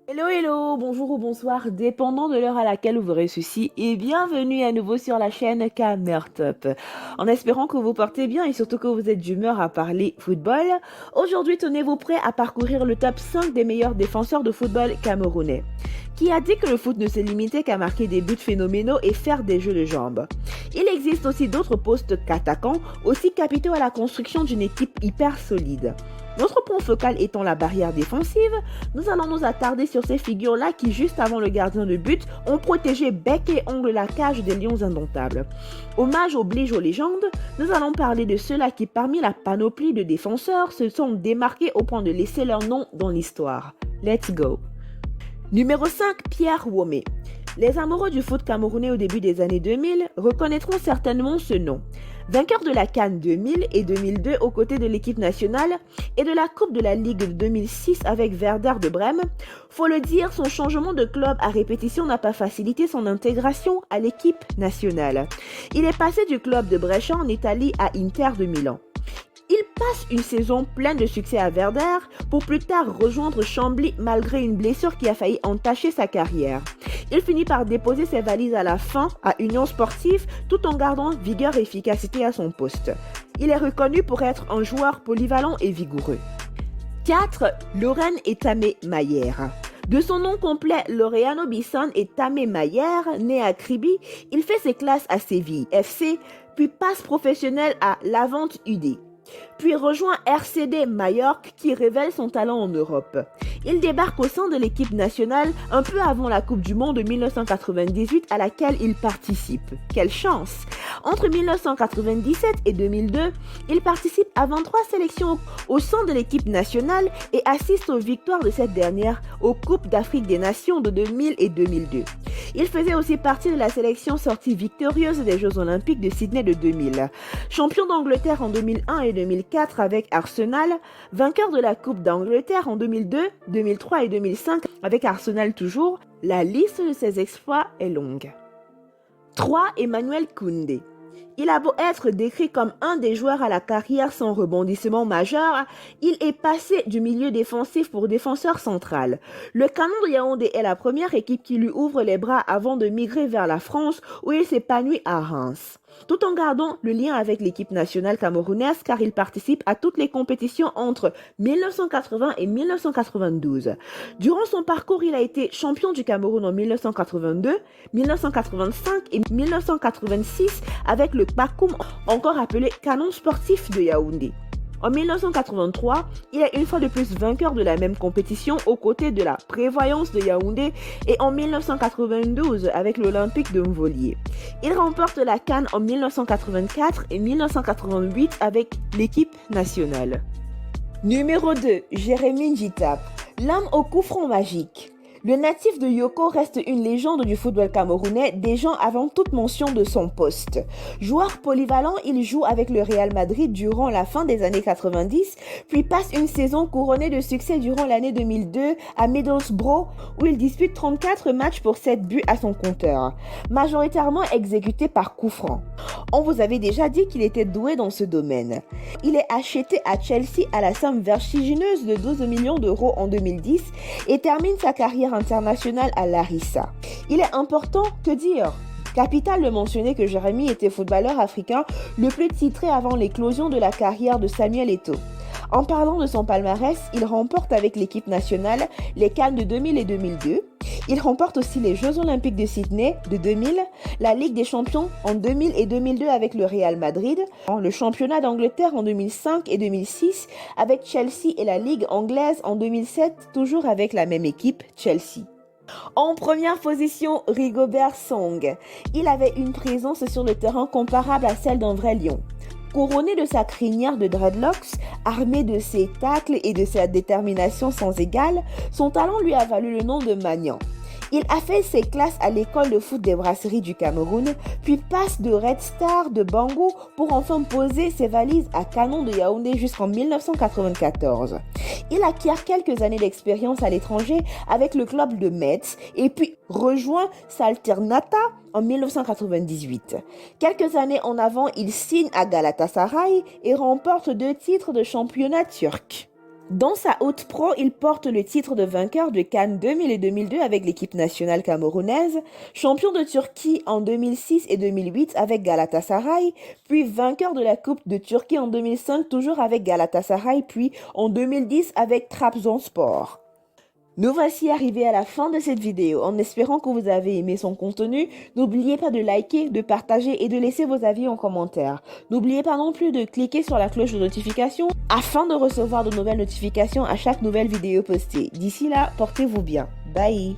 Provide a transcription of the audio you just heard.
Hello, hello, bonjour ou bonsoir, dépendant de l'heure à laquelle vous aurez ceci, et bienvenue à nouveau sur la chaîne Top. En espérant que vous portez bien et surtout que vous êtes d'humeur à parler football, aujourd'hui tenez-vous prêts à parcourir le top 5 des meilleurs défenseurs de football camerounais. Qui a dit que le foot ne se limitait qu'à marquer des buts phénoménaux et faire des jeux de jambes? Il existe aussi d'autres postes qu'attaquants, aussi capitaux à la construction d'une équipe hyper solide. Notre point focal étant la barrière défensive, nous allons nous attarder sur ces figures-là qui, juste avant le gardien de but, ont protégé bec et ongle la cage des lions indomptables. Hommage oblige aux légendes, nous allons parler de ceux-là qui, parmi la panoplie de défenseurs, se sont démarqués au point de laisser leur nom dans l'histoire. Let's go! Numéro 5, Pierre Womé. Les amoureux du foot camerounais au début des années 2000 reconnaîtront certainement ce nom. Vainqueur de la CAN 2000 et 2002 aux côtés de l'équipe nationale et de la Coupe de la Ligue de 2006 avec Werder de Brême, faut le dire, son changement de club à répétition n'a pas facilité son intégration à l'équipe nationale. Il est passé du club de Brescia en Italie à Inter de Milan. Il passe une saison pleine de succès à Werder pour plus tard rejoindre Chambly malgré une blessure qui a failli entacher sa carrière. Il finit par déposer ses valises à la fin à Union Sportive tout en gardant vigueur et efficacité à son poste. Il est reconnu pour être un joueur polyvalent et vigoureux. 4. Lorraine Etame Mayer. De son nom complet, Laureano Bisson Etame Mayer, né à Kribi, il fait ses classes à Séville FC, puis passe professionnel à Levante UD. Puis rejoint RCD Majorque qui révèle son talent en Europe. Il débarque au sein de l'équipe nationale un peu avant la Coupe du Monde de 1998 à laquelle il participe. Quelle chance! Entre 1997 et 2002, il participe à 23 sélections au sein de l'équipe nationale et assiste aux victoires de cette dernière aux Coupes d'Afrique des Nations de 2000 et 2002. Il faisait aussi partie de la sélection sortie victorieuse des Jeux Olympiques de Sydney de 2000. Champion d'Angleterre en 2001 et 2004 avec Arsenal, vainqueur de la Coupe d'Angleterre en 2002, 2003 et 2005 avec Arsenal toujours, la liste de ses exploits est longue. 3. Emmanuel Koundé. Il a beau être décrit comme un des joueurs à la carrière sans rebondissement majeur, il est passé du milieu défensif pour défenseur central. Le Canon de Yaoundé est la première équipe qui lui ouvre les bras avant de migrer vers la France où il s'épanouit à Reims. Tout en gardant le lien avec l'équipe nationale camerounaise car il participe à toutes les compétitions entre 1980 et 1992. Durant son parcours, il a été champion du Cameroun en 1982, 1985 et 1986 avec le Bakoum, encore appelé Canon sportif de Yaoundé. En 1983, il est une fois de plus vainqueur de la même compétition aux côtés de la Prévoyance de Yaoundé et en 1992 avec l'Olympique de Mvolier. Il remporte la CAN en 1984 et 1988 avec l'équipe nationale. Numéro 2, Jérémy Djitap, l'homme au coup franc magique. Le natif de Yoko reste une légende du football camerounais déjà avant toute mention de son poste. Joueur polyvalent, il joue avec le Real Madrid durant la fin des années 90, puis passe une saison couronnée de succès durant l'année 2002 à Middlesbrough où il dispute 34 matchs pour 7 buts à son compteur, majoritairement exécutés par coup franc. On vous avait déjà dit qu'il était doué dans ce domaine. Il est acheté à Chelsea à la somme vertigineuse de 12 millions d'euros en 2010 et termine sa carrière internationale à Larissa. Il est important, que dire? Capital de mentionner que Jérémy était footballeur africain le plus titré avant l'éclosion de la carrière de Samuel Eto'o. En parlant de son palmarès, il remporte avec l'équipe nationale les CAN de 2000 et 2002. Il remporte aussi les Jeux Olympiques de Sydney de 2000, la Ligue des Champions en 2000 et 2002 avec le Real Madrid, le championnat d'Angleterre en 2005 et 2006 avec Chelsea et la Ligue anglaise en 2007, toujours avec la même équipe, Chelsea. En première position, Rigobert Song. Il avait une présence sur le terrain comparable à celle d'un vrai lion. Couronné de sa crinière de dreadlocks, armé de ses tacles et de sa détermination sans égale, son talent lui a valu le nom de Magnan. Il a fait ses classes à l'école de foot des brasseries du Cameroun, puis passe de Red Star de Bangou pour enfin poser ses valises à Canon de Yaoundé jusqu'en 1994. Il acquiert quelques années d'expérience à l'étranger avec le club de Metz et puis rejoint Salernitana en 1998. Quelques années en avant, il signe à Galatasaray et remporte 2 titres de championnat turc. Dans sa haute pro, il porte le titre de vainqueur de Cannes 2000 et 2002 avec l'équipe nationale camerounaise, champion de Turquie en 2006 et 2008 avec Galatasaray, puis vainqueur de la Coupe de Turquie en 2005 toujours avec Galatasaray, puis en 2010 avec Trabzonspor. Nous voici arrivés à la fin de cette vidéo. En espérant que vous avez aimé son contenu, n'oubliez pas de liker, de partager et de laisser vos avis en commentaire. N'oubliez pas non plus de cliquer sur la cloche de notification afin de recevoir de nouvelles notifications à chaque nouvelle vidéo postée. D'ici là, portez-vous bien. Bye!